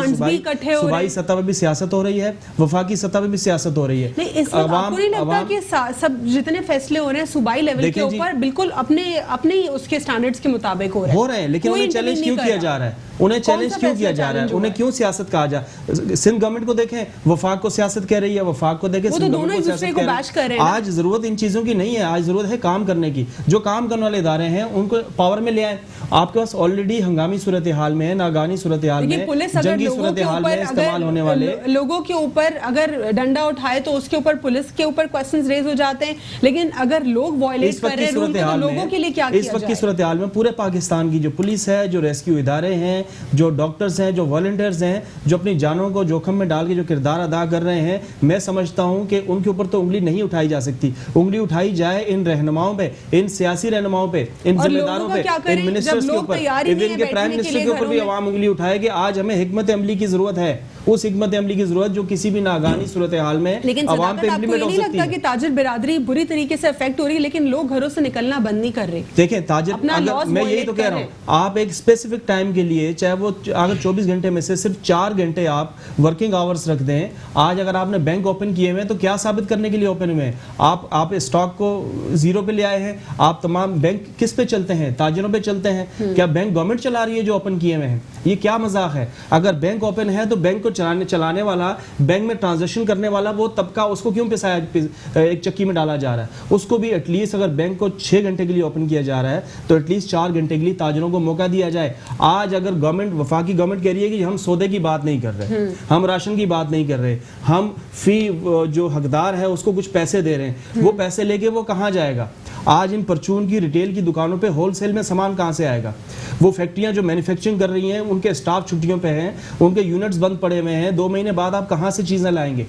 सूबाई सतह पर भी सियासत हो रही है, वफाकी सतह पर भी सियासत हो रही है। नहीं, इस वक्त आपको नहीं लगता कि सब जितने फैसले हो रहे हैं सूबाई लेवल के ऊपर बिल्कुल अपने उसके स्टैंडर्ड्स के मुताबिक हो रहे हैं, लेकिन उन्हें चैलेंज क्यों किया जा रहा है? उन्हें चैलेंज क्यों किया जा रहा है? उन्हें क्यों सियासत कहा जा? सिंध गवर्नमेंट को देखें, वफाक को सियासत कह रही है, वफाक को देखें, सिंध गवर्नमेंट को सियासत कह रही है। आज जरूरत इन चीजों की नहीं है, आज जरूरत है काम करने की। जो काम करने वाले इदारे हैं उनको पावर में ले आए। आपके पास ऑलरेडी हंगामी सूरत हाल में, नागानी सूरत हाल में, जंगी सूरत हाल में इस्तेमाल होने वाले लोगों के ऊपर अगर डंडा उठाए तो उसके ऊपर पुलिस के ऊपर क्वेश्चंस रेज हो जाते हैं, लेकिन अगर लोग वायलेट कर रहे हैं रूल को, तो लोगों के लिए क्या किया जाए? इस वक्त की सूरत हाल में पूरे पाकिस्तान की जो पुलिस है, जो रेस्क्यू इदारे हैं, जो डॉक्टर्स हैं, जो वॉलंटियर्स हैं, जो अपनी जानों को जोखिम में डाल के जो किरदार अदा कर रहे हैं, मैं समझता हूं कि उनके ऊपर तो उंगली नहीं उठाई जा सकती। उंगली उठाई जाए इन रहनुमाओं पे, इन सियासी रहनुमाओं पे, इन जिम्मेदारों पे, इन मिनिस्टर्स के ऊपर, इवन के प्राइम मिनिस्टर के ऊपर भी आवाम उंगली उठाए कि आज हमें हिकमत अमली की जरूरत है, उस हिकमत अमली की जरूरत जो किसी भी नागानी सूरत हाल में आवाम पे इंप्लीमेंट हो सकती है। लगता कि ताजिर बिरादरी बुरी तरीके से अफेक्ट हो रही है, लेकिन लोग घरों से निकलना बंद नहीं कर रहे। देखें ताजिर, मैं यही तो कह रहा हूँ, आप एक स्पेसिफिक टाइम के लिए, चाहे वो अगर 24 घंटे में से सिर्फ 4 घंटे आप वर्किंग आवर्स रख दें। आज अगर आपने बैंक ओपन किए हुए हैं तो क्या साबित करने के लिए ओपन हुए हैं? आप स्टॉक को जीरो पे ले आए हैं। आप तमाम बैंक किस पे चलते हैं? ताजिरों पे चलते हैं। क्या बैंक गवर्नमेंट चला रही है जो ओपन किए हुए हैं? ये क्या मजाक है? अगर बैंक ओपन है तो बैंक को चलाने वाला, बैंक में ट्रांजैक्शन करने वाला वो तबका, उसको क्यों एक चक्की में डाला जा रहा है? उसको भी एटलीस्ट अगर बैंक को 6 घंटे के लिए ओपन किया जा रहा है तो एटलीस्ट 4 घंटे के लिए ताजिरों को मौका दिया जाए। आज अगर गवर्नमेंट, वफाकी गवर्नमेंट कह रही है कि हम सौदे की बात नहीं कर रहे, हम राशन की बात नहीं कर रहे, हम फी जो हकदार है उसको कुछ पैसे दे रहे हैं, वो पैसे लेके वो कहाँ जाएगा? आज इन परचून की रिटेल की दुकानों पे होलसेल में सामान कहाँ से आएगा? वो फैक्ट्रियां जो मैन्युफैक्चरिंग कर रही हैं उनके स्टाफ छुट्टियों पे हैं, उनके यूनिट्स बंद पड़े हुए हैं, 2 महीने बाद आप कहाँ से चीज़ें लाएंगे?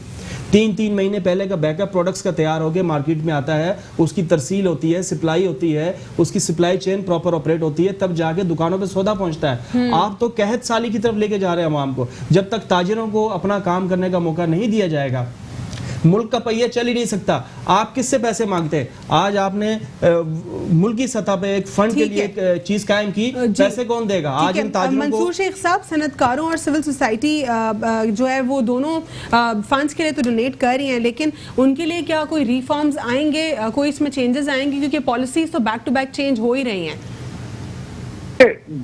3-3 महीने पहले का बैकअप प्रोडक्ट्स का तैयार होकर मार्केट में आता है, उसकी तरसील होती है, सप्लाई होती है, उसकी सप्लाई चेन प्रॉपर ऑपरेट होती है, तब जाके दुकानों पे सौदा पहुंचता है। आप तो कहत साली की तरफ लेके जा रहे हैं अवाम को। जब तक ताजिरों को अपना काम करने का मौका नहीं दिया जाएगा, मुल्क का पहिया चल ही नहीं सकता। आप किससे पैसे मांगते हैं? आज आपने मुल्क की सतह पे एक फंड के लिए एक चीज कायम की, पैसे कौन देगा? आज इन ताजिरों को मंसूर शेख साहब, सनतकारों और सिविल सोसाइटी जो है वो दोनों फंड्स के लिए तो डोनेट कर रही हैं, लेकिन उनके लिए क्या कोई रिफॉर्म्स आएंगे, कोई इसमें चेंजेस आएंगे? क्योंकि पॉलिसीज तो बैक टू बैक चेंज हो ही रही हैं।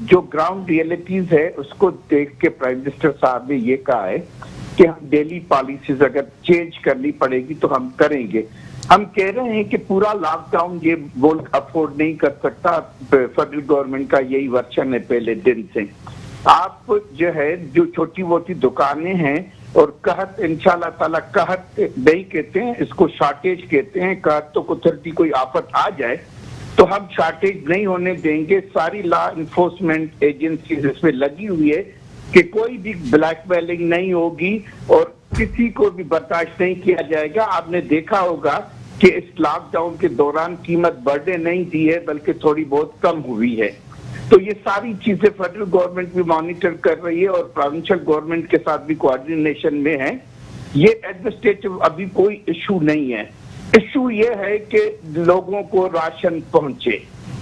जो ग्राउंड रियलिटीज है उसको देख के प्राइम मिनिस्टर साहब ने ये कहा है कि हम डेली पॉलिसीज अगर चेंज करनी पड़ेगी तो हम करेंगे। हम कह रहे हैं कि पूरा लॉकडाउन ये मुल्क अफोर्ड नहीं कर सकता। फेडरल गवर्नमेंट का यही वर्जन है पहले दिन से। आप जो है जो छोटी मोटी दुकानें हैं और कहत इंशाल्लाह ताला कहत नहीं कहते हैं, इसको शॉर्टेज कहते हैं। कहत तो कुदरती कोई आफत आ जाए तो हम शॉर्टेज नहीं होने देंगे। सारी लॉ इन्फोर्समेंट एजेंसीज इसमें लगी हुई है कि कोई भी ब्लैकमेलिंग नहीं होगी और किसी को भी बर्दाश्त नहीं किया जाएगा। आपने देखा होगा कि इस लॉकडाउन के दौरान कीमत बढ़ने नहीं दी है बल्कि थोड़ी बहुत कम हुई है। तो ये सारी चीजें फेडरल गवर्नमेंट भी मॉनिटर कर रही है और प्रोविंशियल गवर्नमेंट के साथ भी कोऑर्डिनेशन में है। ये एडमिनिस्ट्रेटिव अभी कोई इशू नहीं है। इशू ये है कि लोगों को राशन पहुंचे।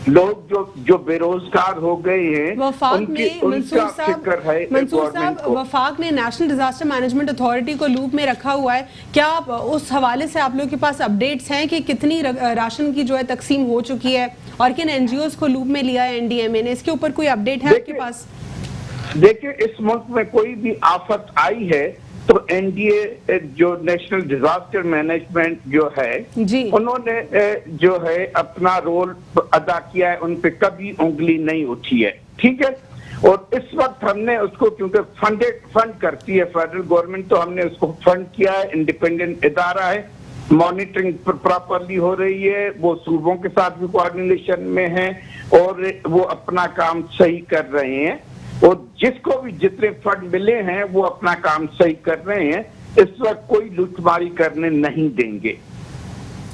लोग जो बेरोजगार हो गए हैं वफाक ने मंसूर साहब वफाक ने नेशनल डिजास्टर मैनेजमेंट अथॉरिटी को लूप में रखा हुआ है। क्या उस हवाले से आप लोगों के पास अपडेट्स हैं कि कितनी राशन की जो है तकसीम हो चुकी है और किन एनजीओज को लूप में लिया है एनडीएमए ने? इसके ऊपर कोई अपडेट है आपके पास? देखिए, इस मुल्क में कोई भी आफत आई है तो एनडीए जो नेशनल डिजास्टर मैनेजमेंट जो है उन्होंने जो है अपना रोल अदा किया है। उन पे कभी उंगली नहीं उठी है, ठीक है। और इस वक्त हमने उसको क्योंकि फंड करती है फेडरल गवर्नमेंट, तो हमने उसको फंड किया है। इंडिपेंडेंट इदारा है, मॉनिटरिंग प्रॉपरली हो रही है। वो सूबों के साथ भी कोऑर्डिनेशन में है और वो अपना काम सही कर रहे हैं। और जिसको भी जितने फंड मिले हैं वो अपना काम सही कर रहे हैं। इस वक्त कोई लूटमारी करने नहीं देंगे।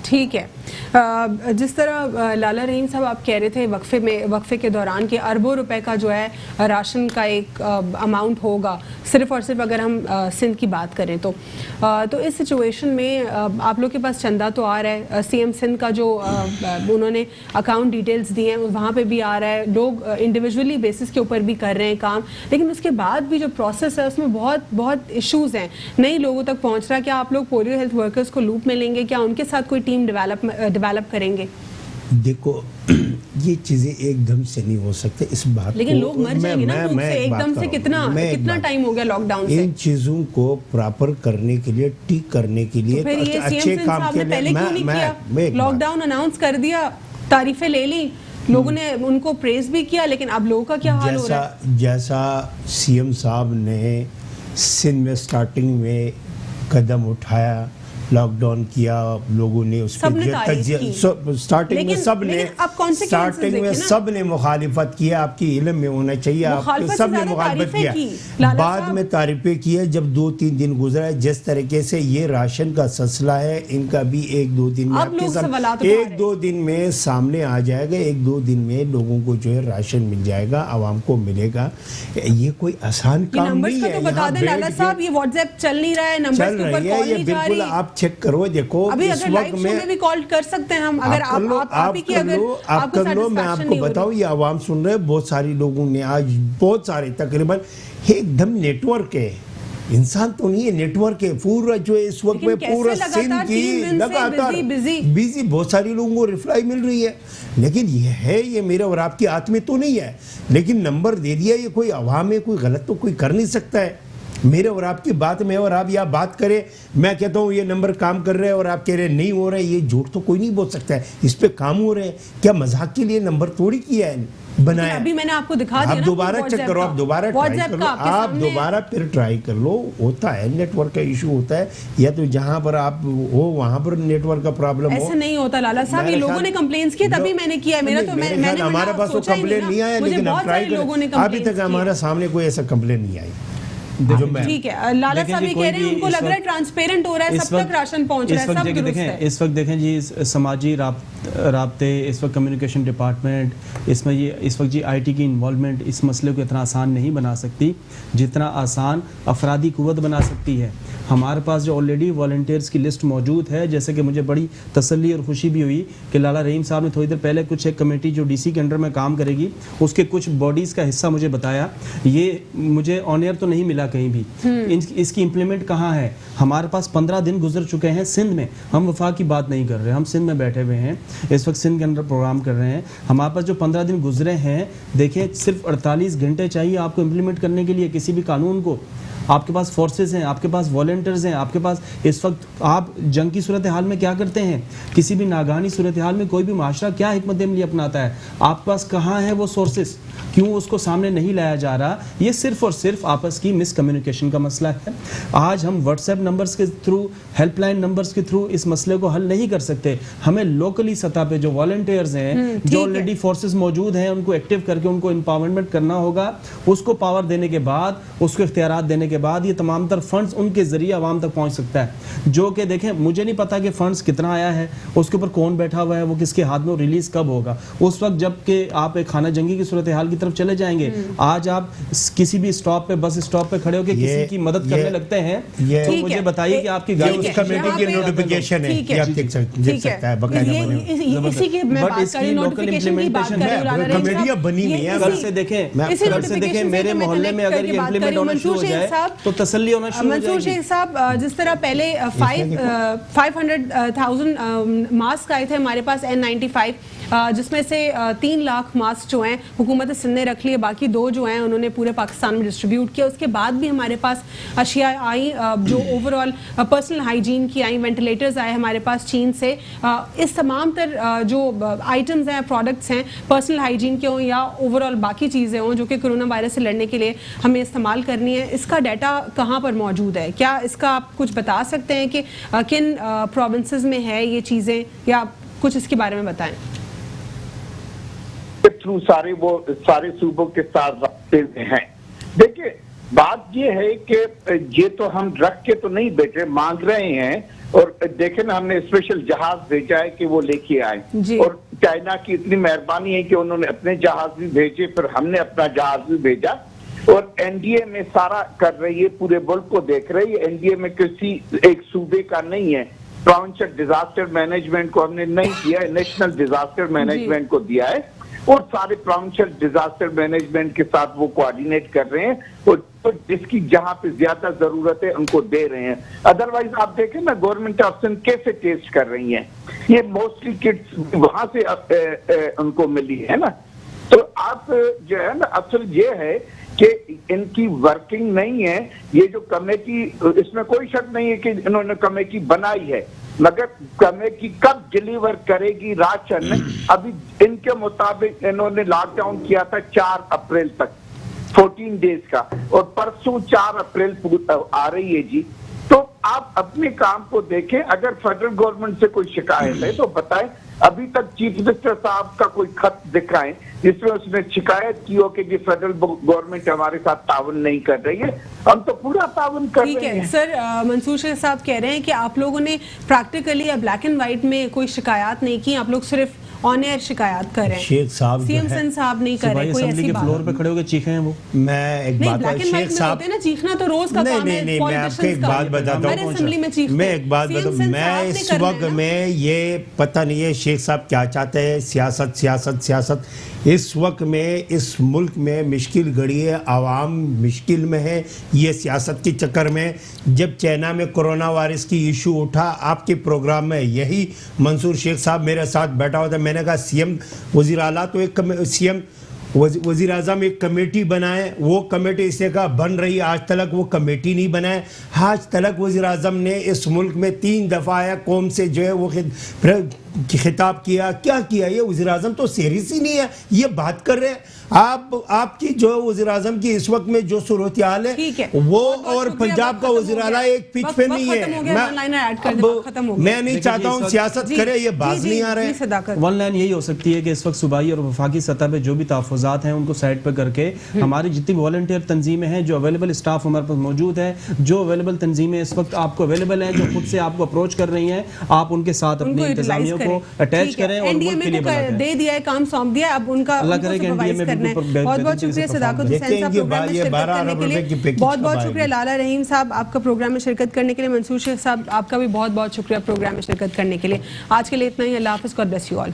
ठीक है। जिस तरह लाला रहीम साहब आप कह रहे थे वक्फे के दौरान कि अरबों रुपए का जो है राशन का एक अमाउंट होगा, सिर्फ और सिर्फ अगर हम सिंध की बात करें तो इस सिचुएशन में आप लोग के पास चंदा तो आ रहा है। सीएम सिंध का जो उन्होंने अकाउंट डिटेल्स दिए हैं वहाँ पे भी आ रहा है। लोग इंडिविजुअली बेसिस के ऊपर भी कर रहे हैं काम, लेकिन उसके बाद भी जो प्रोसेस है उसमें बहुत बहुत इश्यूज हैं, नई लोगों तक पहुँच रहा है। क्या आप लोग पोलियो हेल्थ वर्कर्स को लूप में लेंगे? क्या उनके साथ कोई टीम डेवलप करेंगे? देखो, ये चीजें एकदम से नहीं हो सकते इस बात, लेकिन लोग मर जाएंगे ना भूख से एकदम से। कितना टाइम हो गया लॉकडाउन से? इन चीजों को प्रॉपर करने के लिए, ठीक करने के लिए, तो फिर ये अच्छे काम के लिए पहले क्यों नहीं किया? लॉकडाउन अनाउंस कर दिया, तारीफें ले ली, लोगों ने उनको प्रेज भी किया, लेकिन अब लोगों का क्या हाल हो रहा है? जैसा सीएम साहब ने सिंध में स्टार्टिंग में कदम उठाया, लॉकडाउन किया, लोगों ने उसके स्टार्टिंग में सब ने मुखालिफत किया। आपकी इल्म में होना चाहिए, आप सब ने मुखालिफत किया, बाद में तारीफें की है। जब 2-3 दिन गुजरा है, जिस तरीके से ये राशन का सिलसिला है, इनका भी 1-2 दिन में आपके साथ 1-2 दिन में सामने आ जाएगा। 1-2 दिन में लोगों को जो है राशन मिल जाएगा, आवाम को मिलेगा। ये कोई आसान काम नहीं है। बता दें लाला साहब, ये व्हाट्सएप चल नहीं रहा है, नंबर के ऊपर कॉल नहीं जा रही। आप चेक करो, देखो अभी अगर लाइव शो में भी कॉल कर सकते हैं हम, अगर आप कर लो, मैं आपको बताऊं, ये आवाम सुन रहे हैं, बहुत सारे लोगों ने आज बहुत सारे तकरीबन एकदम नेटवर्क है, इंसान तो नहीं है, नेटवर्क है पूरा जो है इस वक्त में पूरा सिंध की लगातार बिजी, बहुत सारे लोगों को रिप्लाई मिल रही है। लेकिन ये है, ये मेरे और आपकी आत्मे तो नहीं है, लेकिन नंबर दे दिया, ये कोई अवाम में कोई गलत तो कोई कर नहीं सकता है। मेरे और आपकी बात में और आप या बात करें, मैं कहता हूँ ये नंबर काम कर रहे हैं और आप कह रहे हैं नहीं हो रहा है, ये झूठ तो कोई नहीं बोल सकता है। इस पे काम हो रहे हैं, क्या मजाक के लिए नंबर थोड़ी किया है, बनाया। अभी मैंने आपको दिखा दिया, आप दोबारा चेक करो, आप दोबारा ट्राई कर लो, आप दोबारा फिर ट्राई कर लो। होता है, नेटवर्क का इशू होता है, या तो जहाँ पर आप हो वहाँ पर नेटवर्क का प्रॉब्लम हो। ऐसे नहीं होता लाला साहब, ये लोगों ने कंप्लेंट्स किए तभी मैंने किया है। मेरा तो मैंने हमारे पास तो कंप्लेन नहीं आया, लेकिन हम ट्राई करें, अभी तक हमारे सामने कोई ऐसा कंप्लेन नहीं आई। जो मैं ठीक है, लाला देखें साहब जी, ये कोई कह रहे हैं भी उनको इस लग रहा है वक्त- ट्रांसपेरेंट हो रहा है, इस सब वक्त- तक राशन पहुंच रहा है, इस वक्त सब देखिए दुरुस्त है। देखें, इस वक्त देखें जी, समाजी राब्ते, इस वक्त कम्युनिकेशन डिपार्टमेंट, इसमें ये इस वक्त जी आईटी की इन्वॉल्वमेंट इस मसले को इतना आसान नहीं बना सकती जितना आसान अफरादी कुव्वत बना सकती है। हमारे पास जो ऑलरेडी वॉलंटियर्स की लिस्ट मौजूद है, जैसे कि मुझे बड़ी तसल्ली और खुशी भी हुई कि लाला रहीम साहब ने थोड़ी देर पहले कुछ एक कमेटी जो डीसी के अंडर में काम करेगी उसके कुछ बॉडीज़ का हिस्सा मुझे बताया। ये मुझे ऑनर तो नहीं मिला कहीं भी। इसकी इम्प्लीमेंट कहाँ है? हमारे पास 15 दिन गुजर चुके हैं सिंध में, हम वफाक की बात नहीं कर रहे, हम सिंध में बैठे हुए हैं, इस वक्त सिंध के अंदर प्रोग्राम कर रहे हैं। हमारे पास जो 15 दिन गुजरे हैं, देखिए सिर्फ 48 घंटे चाहिए आपको इम्प्लीमेंट करने के लिए किसी भी कानून को। आपके पास फोर्सेस हैं, आपके पास वॉलंटियर्स हैं, आपके पास इस वक्त आप जंग की सूरत हाल में क्या करते हैं? किसी भी नागानी सूरत हाल में कोई भी माशरा क्या हिकमत अमली अपनाता है? आपके पास कहाँ है वो सोर्सेस? क्यों उसको सामने नहीं लाया जा रहा? ये सिर्फ और सिर्फ आपस की मिसकम्युनिकेशन का मसला है। आज हम व्हाट्सएप नंबर्स के थ्रू, हेल्पलाइन नंबर्स के थ्रू इस मसले को हल नहीं कर सकते। हमें लोकली सतह पे जो वॉलंटियर्स हैं, जो ऑलरेडी फोर्सेस मौजूद हैं, उनको एक्टिव करके उनको एम्पावरमेंट करना होगा। उसको पावर देने के बाद, उसको इख्तियारात देने के बाद ये तमाम तर फंड्स उनके जरिए आवाम तक पहुंच सकता है। जो कि देखें, मुझे नहीं पता कि फंड्स कितना आया है, उसके ऊपर कौन बैठा हुआ है, वो किसके हाथ में, रिलीज कब होगा। उस वक्त जब कि आप एक खाना जंगी की सूरत हाल की तरफ चले जाएंगे, आज आप किसी भी स्टॉप पे, बस स्टॉप पे खड़े होकर किसी की मदद करने लगते हैं, तो ठीक मुझे है। बताइए कि आपकी ये गाड़ी उस है, कमेटी यहाँ की पे- नोटिफिकेशन है, ठीक ये है। आप देख सकता है बकायदा ये- बने हुए। इसी की मैं But बात इसकी कर रही हूँ, local नोटिफिकेशन की बात कर रही हूँ, implementation लाला है, रहीम कमेटियाँ साहब। बनी हुई हैं। कल से देखें, इसी कल से देखें, notification मेरे से मैं मोहल्ले connect में अगर करके ये बात कर इम्प्लीमेंट रही हूँ। होना शुरू हो मंसूर शेख जाए साहब, तो तसल्ली होना शुरू हो मंसूर जाएगी। शेख साहब, जिस तरह पहले 500,000 मास्क आए थे हमारे पास N95, जिसमें से 3 लाख मास्क जो हैं हुकूमत सिंध ने रख लिए, बाकी 2 जो हैं उन्होंने पूरे पाकिस्तान में डिस्ट्रीब्यूट किया। उसके बाद भी हमारे पास अशिया आई जो ओवरऑल पर्सनल हाइजीन की आई, वेंटिलेटर्स आए हमारे पास चीन से। इस तमाम तर जो आइटम्स हैं, प्रोडक्ट्स हैं, पर्सनल हाइजीन के हों या ओवरऑल बाकी चीज़ें हों जो कि कोरोना वायरस से लड़ने के लिए हमें इस्तेमाल करनी है, इसका डाटा कहाँ पर मौजूद है? क्या इसका आप कुछ बता सकते हैं कि किन प्रोविंसेस में है ये चीज़ें, या कुछ इसके बारे में बताएं? थ्रू सारे सूबों के साथ रास्ते में हैं। देखिए, बात ये है कि ये तो हम रख के तो नहीं बैठे, मांग रहे हैं। और देखें ना, हमने स्पेशल जहाज भेजा है कि वो लेके आए, और चाइना की इतनी मेहरबानी है कि उन्होंने अपने जहाज भी भेजे, फिर हमने अपना जहाज भी भेजा। और एनडीए में सारा कर रही है, पूरे मुल्क को देख रही है। एनडीए में किसी एक सूबे का नहीं है, प्रोविंशियल डिजास्टर मैनेजमेंट को हमने नहीं दिया है, नेशनल डिजास्टर मैनेजमेंट को दिया है। और सारे प्रोविंशियल डिजास्टर मैनेजमेंट के साथ वो कोऑर्डिनेट कर रहे हैं, और तो जिसकी जहां पे ज्यादा जरूरत है उनको दे रहे हैं। अदरवाइज आप देखें ना, गवर्नमेंट ऑफ सिंध कैसे टेस्ट कर रही है, ये मोस्टली किट्स वहां से उनको मिली है ना। तो आप जो है ना, असल ये है कि इनकी वर्किंग नहीं है। ये जो कमेटी, इसमें कोई शक नहीं है कि इन्होंने कमेटी बनाई है, मगर कमेटी कब डिलीवर करेगी राशन? अभी इनके मुताबिक इन्होंने लॉकडाउन किया था 4 अप्रैल तक, 14 डेज का, और परसों 4 अप्रैल आ रही है जी। तो आप अपने काम को देखें। अगर फेडरल गवर्नमेंट से कोई शिकायत है तो बताएं। अभी तक चीफ मिनिस्टर साहब का कोई खत दिखाएं जिसमें उसने शिकायत की हो कि फेडरल गवर्नमेंट हमारे साथ ताउन नहीं कर रही है। हम तो पूरा ताउन कर रहे हैं। ठीक है सर, मंसूर शेख साहब कह रहे हैं कि आप लोगों ने प्रैक्टिकली या ब्लैक एंड व्हाइट में कोई शिकायत नहीं की, आप लोग सिर्फ ऑन एयर शिकायत कर रहे हैं। शेख साहब सीएम सिंध साहब नहीं कर रहे, कोई ऐसी बात फ्लोर पे खड़े होकर चीखे हैं वो। मैं एक नहीं, बात ब्लैक एंड व्हाइट में होते हैं ना, चीखना तो रोज का काम है। नहीं, मैं आपको एक बात बताता हूँ। असेंबली में चीखते मैं हैं। एक बात CM बताऊँ, सिंध मैं साहब ने इस करना है वक्त ना। में ये पता नहीं है शेख साहब क्या चाहते हैं। सियासत सियासत सियासत इस वक्त में इस मुल्क में मुश्किल घड़ी है, आवाम मुश्किल में है। ये सियासत के चक्कर में, जब चाइना में कोरोना वायरस की इशू उठा, आपके प्रोग्राम में यही मंसूर शेख साहब मेरे साथ बैठा हुआ था। मैंने कहा सीएम वजीर आला तो एक सीएम वजीर आज़म एक कमेटी बनाए, वो कमेटी इसने कहा बन रही, आज तक वो कमेटी नहीं बनाए। आज तक वजीर आज़म ने इस मुल्क में 3 दफ़ा आया, कौम से जो है वो खिताब किया, क्या किया? ये वज़ीर आज़म तो सीरियस ही नहीं है, ये बात कर रहे हैं आपकी जो वज़ीर आज़म की इस वक्त में जो सूरत हाल है वो और पंजाब का वज़ीर आला एक पिच पे नहीं है। मैं नहीं चाहता हूँ सियासत करे, ये बाज नहीं आ रहे हैं। वन लाइन यही हो सकती है कि इस वक्त सूबाई और वफाकी सतह पे जो भी तहफ़्फ़ुज़ात हैं उनको साइड पर करके हमारी जितनी वॉलंटियर तंजीमें हैं, जो अवेलेबल स्टाफ हमारे पास मौजूद है, जो अवेलेबल तंजीमें इस वक्त आपको अवेलेबल हैं, जो खुद से आपको अप्रोच कर रही हैं, आप उनके साथ अपनी इंतजामियों को अटैच करें और मुल्क के लिए बनाएं। दे दिया है, काम सौंप दिया, अब उनका अल्लाह करे कि एनडीए में बहुत बहुत शुक्रिया सदाकत हुसैन साहब प्रोग्राम में शिरकत करने के लिए, बहुत बहुत शुक्रिया लाला रहीम साहब आपका प्रोग्राम में शिरकत करने के लिए, मंसूर शेख साहब आपका भी बहुत बहुत शुक्रिया प्रोग्राम में शिरकत करने के लिए। आज के लिए इतना ही, अल्लाह हाफ़िज़, गॉड ब्लेस यू ऑल।